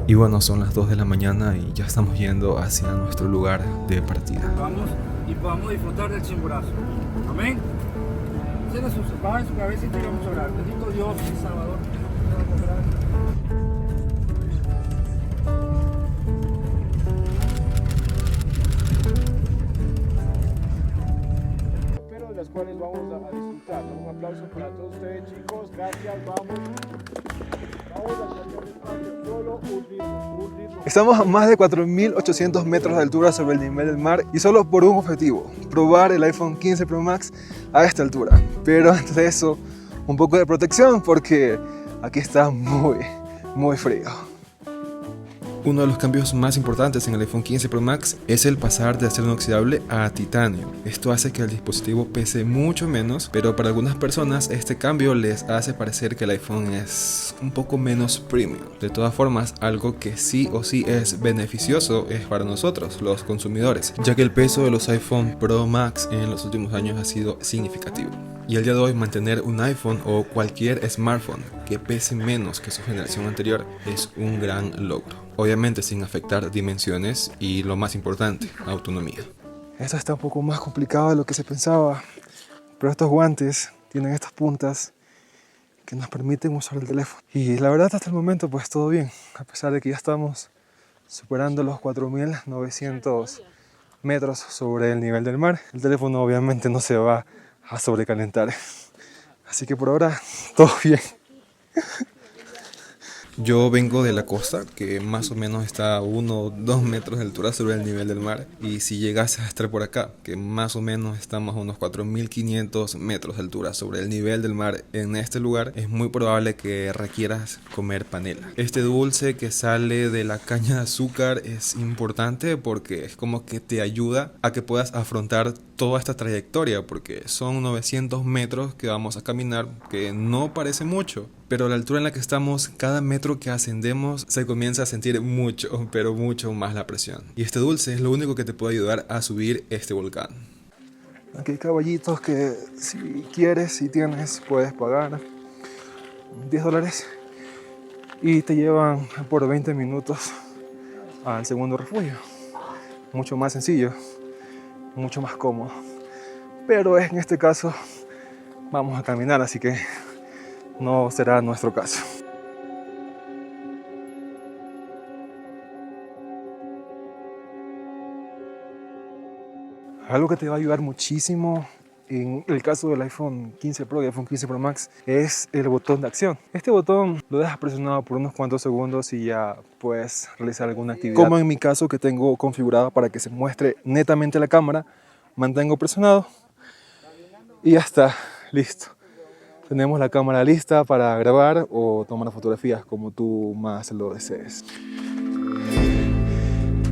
Y bueno, son las 2 de la mañana y ya estamos yendo hacia nuestro lugar de partida. Vamos y podamos disfrutar del Chimborazo. Amén. Bajen su cabecita y vamos a orar. Bendito Dios, Salvador. Pero de las cuales vamos a disfrutar. Un aplauso para todos ustedes, chicos. Gracias, vamos. Vamos a cantar el Padre. Solo un ritmo. Estamos a más de 4.800 metros de altura sobre el nivel del mar y solo por un objetivo, probar el iPhone 15 Pro Max a esta altura. Pero antes de eso, un poco de protección porque aquí está muy frío. Uno de los cambios más importantes en el iPhone 15 Pro Max es el pasar de acero inoxidable a titanio. Esto hace que el dispositivo pese mucho menos, pero para algunas personas este cambio les hace parecer que el iPhone es un poco menos premium. De todas formas, algo que sí o sí es beneficioso es para nosotros, los consumidores, ya que el peso de los iPhone Pro Max en los últimos años ha sido significativo. Y el día de hoy mantener un iPhone o cualquier smartphone que pese menos que su generación anterior es un gran logro. Obviamente sin afectar dimensiones y lo más importante, autonomía. Esto está un poco más complicado de lo que se pensaba, pero estos guantes tienen estas puntas que nos permiten usar el teléfono. Y la verdad hasta el momento pues todo bien, a pesar de que ya estamos superando los 4.900 metros sobre el nivel del mar. El teléfono obviamente no se va a sobrecalentar, así que por ahora todo bien. Yo vengo de la costa, que más o menos está a 1 o 2 metros de altura sobre el nivel del mar. Y si llegases a estar por acá, que más o menos estamos a unos 4.500 metros de altura sobre el nivel del mar en este lugar, es muy probable que requieras comer panela. Este dulce que sale de la caña de azúcar es importante porque es como que te ayuda a que puedas afrontar toda esta trayectoria, porque son 900 metros que vamos a caminar, que no parece mucho, pero a la altura en la que estamos, cada metro que ascendemos se comienza a sentir mucho, pero mucho más la presión. Y este dulce es lo único que te puede ayudar a subir este volcán. Aquí hay caballitos que si quieres, si tienes, puedes pagar $10 y te llevan por 20 minutos al segundo refugio. Mucho más sencillo, mucho más cómodo. Pero en este caso vamos a caminar, así que no será nuestro caso. Algo que te va a ayudar muchísimo en el caso del iPhone 15 Pro y iPhone 15 Pro Max es el botón de acción. Este botón lo dejas presionado por unos cuantos segundos y ya puedes realizar alguna actividad. Como en mi caso que tengo configurado para que se muestre netamente la cámara, mantengo presionado y ya está, listo. Tenemos la cámara lista para grabar o tomar fotografías como tú más lo desees.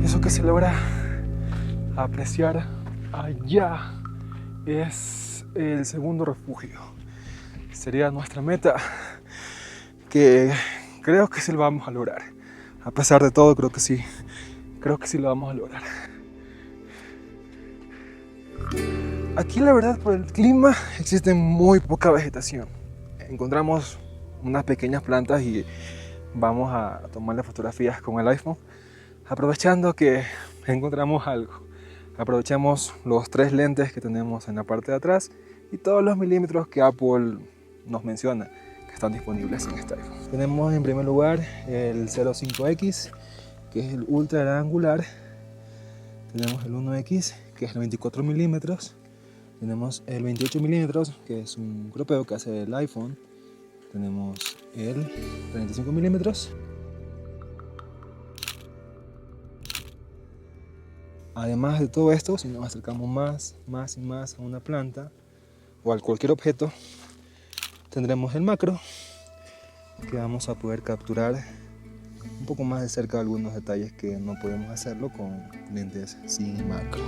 Eso que se logra apreciar allá es el segundo refugio. Sería nuestra meta, que creo que sí lo vamos a lograr. A pesar de todo, creo que sí lo vamos a lograr. Aquí la verdad por el clima existe muy poca vegetación. Encontramos unas pequeñas plantas y vamos a tomarle fotografías con el iPhone, aprovechando que encontramos algo. Aprovechamos los 3 lentes que tenemos en la parte de atrás y todos los milímetros que Apple nos menciona que están disponibles en este iPhone. Tenemos en primer lugar el 05X, que es el ultra gran angular. Tenemos el 1X, que es el 24 milímetros. Tenemos el 28 milímetros, que es un cropeo que hace el iPhone. Tenemos el 35 milímetros. Además de todo esto, si nos acercamos más y más a una planta o a cualquier objeto, tendremos el macro, que vamos a poder capturar un poco más de cerca algunos detalles que no podemos hacerlo con lentes sin macro.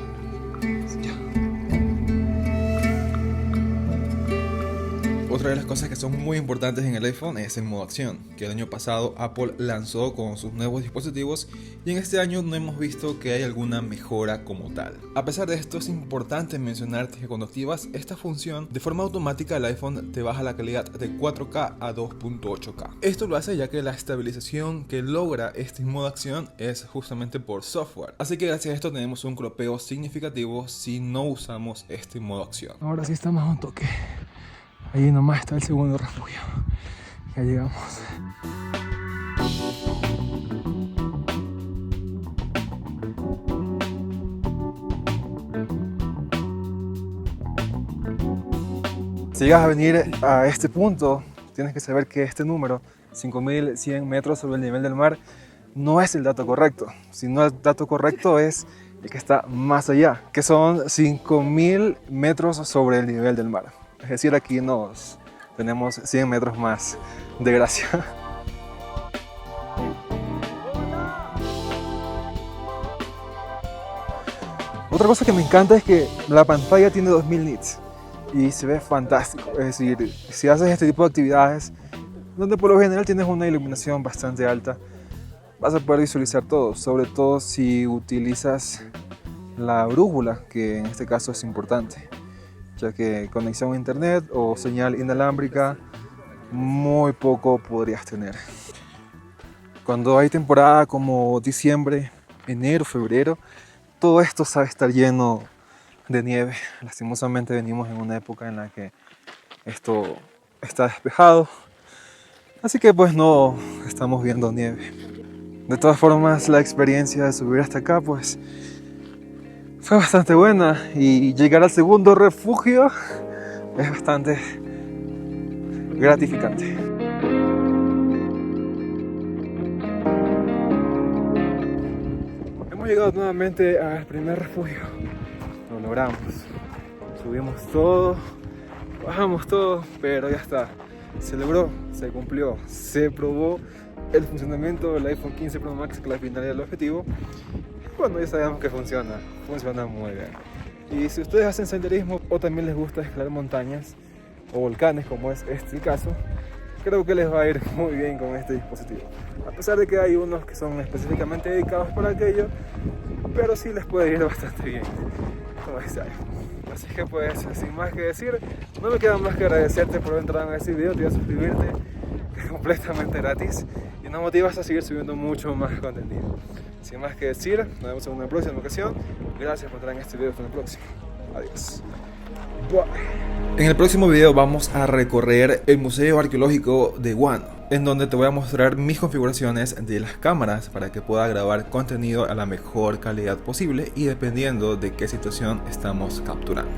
Otra de las cosas que son muy importantes en el iPhone es el modo acción, que el año pasado Apple lanzó con sus nuevos dispositivos y en este año no hemos visto que hay alguna mejora como tal. A pesar de esto, es importante mencionarte que cuando activas esta función, de forma automática el iPhone te baja la calidad de 4K a 2.8K. Esto lo hace ya que la estabilización que logra este modo acción es justamente por software. Así que gracias a esto tenemos un cropeo significativo si no usamos este modo acción. Ahora sí estamos a un toque. Ahí nomás está el segundo refugio. Ya llegamos. Si llegas a venir a este punto, tienes que saber que este número, 5100 metros sobre el nivel del mar, no es el dato correcto. Sino el dato correcto es el que está más allá, que son 5000 metros sobre el nivel del mar. Es decir, aquí tenemos 100 metros más de gracia. Otra cosa que me encanta es que la pantalla tiene 2000 nits y se ve fantástico. Es decir, si haces este tipo de actividades, donde por lo general tienes una iluminación bastante alta, vas a poder visualizar todo, sobre todo si utilizas la brújula, que en este caso es importante, ya que conexión a internet o señal inalámbrica muy poco podrías tener. Cuando hay temporada como diciembre, enero, febrero, todo esto sabe estar lleno de nieve. Lastimosamente venimos en una época en la que esto está despejado, así que pues no estamos viendo nieve. De todas formas, la experiencia de subir hasta acá pues fue bastante buena, y llegar al segundo refugio es bastante gratificante. Hemos llegado nuevamente al primer refugio. Lo logramos. Subimos todo, bajamos todo, pero ya está. Se logró, se cumplió, se probó el funcionamiento del iPhone 15 Pro Max, que al final era el objetivo. Bueno, ya sabemos que funciona muy bien. Y si ustedes hacen senderismo o también les gusta escalar montañas o volcanes, como es este el caso, creo que les va a ir muy bien con este dispositivo. A pesar de que hay unos que son específicamente dedicados para aquello, pero sí les puede ir bastante bien con este iPhone. Así que pues, sin más que decir, no me queda más que agradecerte por entrar en este video, te voy a suscribirte, que es completamente gratis y nos motivas a seguir subiendo mucho más contenido. Sin más que decir, nos vemos en una próxima ocasión. Gracias por estar en este video. Hasta la próxima. Adiós. Bye. En el próximo video vamos a recorrer el Museo Arqueológico de Guano, en donde te voy a mostrar mis configuraciones de las cámaras para que pueda grabar contenido a la mejor calidad posible y dependiendo de qué situación estamos capturando.